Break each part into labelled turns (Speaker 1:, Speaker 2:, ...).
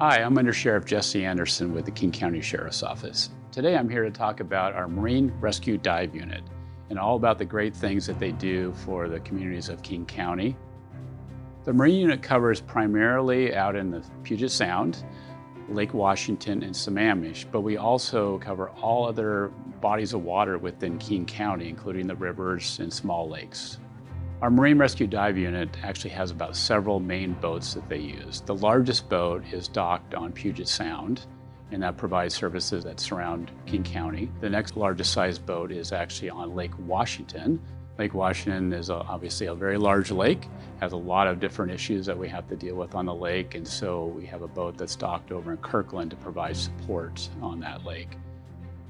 Speaker 1: Hi, I'm Under Sheriff Jesse Anderson with the King County Sheriff's Office. Today I'm here to talk about our Marine Rescue Dive Unit and all about the great things that they do for the communities of King County. The Marine Unit covers primarily out in the Puget Sound, Lake Washington, and Sammamish, but we also cover all other bodies of water within King County, including the rivers and small lakes. Our Marine Rescue Dive Unit actually has about several main boats that they use. The largest boat is docked on Puget Sound, and that provides services that surround King County. The next largest size boat is actually on Lake Washington. Lake Washington is obviously a very large lake, has a lot of different issues that we have to deal with on the lake, and so we have a boat that's docked over in Kirkland to provide support on that lake.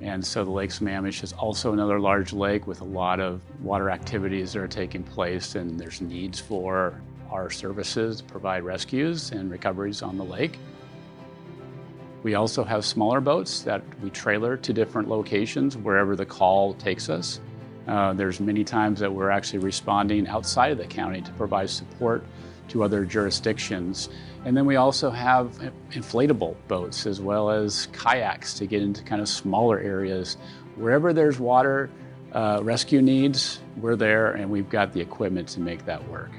Speaker 1: And so the Lake Sammamish is also another large lake with a lot of water activities that are taking place, and there's needs for our services to provide rescues and recoveries on the lake. We also have smaller boats that we trailer to different locations wherever the call takes us. There's many times that we're actually responding outside of the county to provide support to other jurisdictions. And then we also have inflatable boats as well as kayaks to get into kind of smaller areas. Wherever there's water rescue needs, we're there and we've got the equipment to make that work.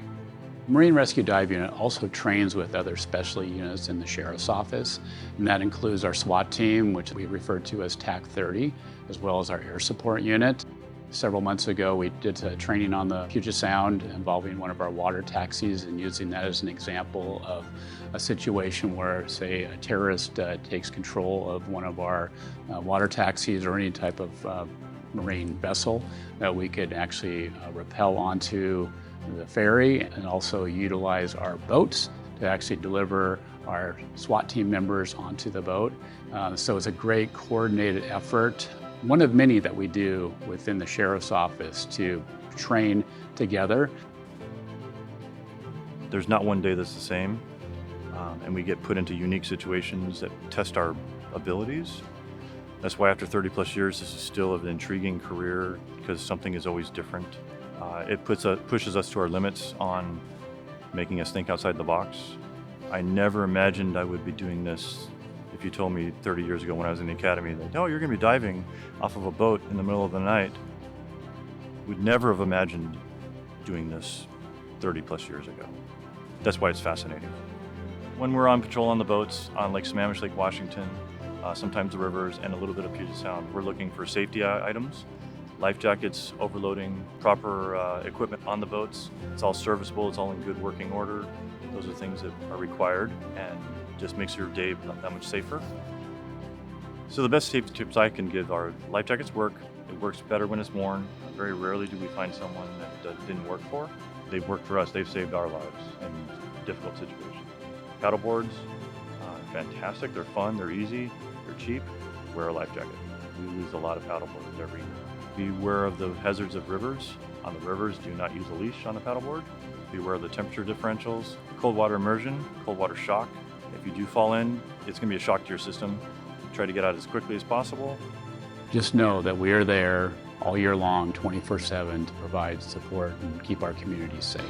Speaker 1: Marine Rescue Dive Unit also trains with other specialty units in the Sheriff's Office, and that includes our SWAT team, which we refer to as TAC 30, as well as our Air Support Unit. Several months ago, we did a training on the Puget Sound involving one of our water taxis and using that as an example of a situation where, say, a terrorist takes control of one of our water taxis or any type of marine vessel, that we could actually rappel onto the ferry and also utilize our boats to actually deliver our SWAT team members onto the boat. So it's a great coordinated effort. One of many that we do within the Sheriff's Office to train together.
Speaker 2: There's not one day that's the same, and we get put into unique situations that test our abilities. That's why after 30 plus years, this is still an intriguing career because something is always different. It pushes us to our limits on making us think outside the box. I never imagined I would be doing this. If you told me 30 years ago when I was in the academy that, oh, you're going to be diving off of a boat in the middle of the night, would never have imagined doing this 30 plus years ago. That's why it's fascinating. When we're on patrol on the boats on Lake Sammamish, Lake Washington, sometimes the rivers, and a little bit of Puget Sound, we're looking for safety items, life jackets, overloading, proper equipment on the boats. It's all serviceable, it's all in good working order. Those are things that are required and just makes your day that much safer. So the best safety tips I can give are life jackets work. It works better when it's worn. Very rarely do we find someone that didn't work for. They've worked for us. They've saved our lives in difficult situations. Paddle boards, fantastic. They're fun. They're easy. They're cheap. Wear a life jacket. We lose a lot of paddle boards every year. Beware of the hazards of rivers. On the rivers, do not use a leash on a paddleboard. Beware of the temperature differentials. Cold water immersion, cold water shock. If you do fall in, it's going to be a shock to your system. Try to get out as quickly as possible.
Speaker 1: Just know that we are there all year long, 24/7, to provide support and keep our communities safe.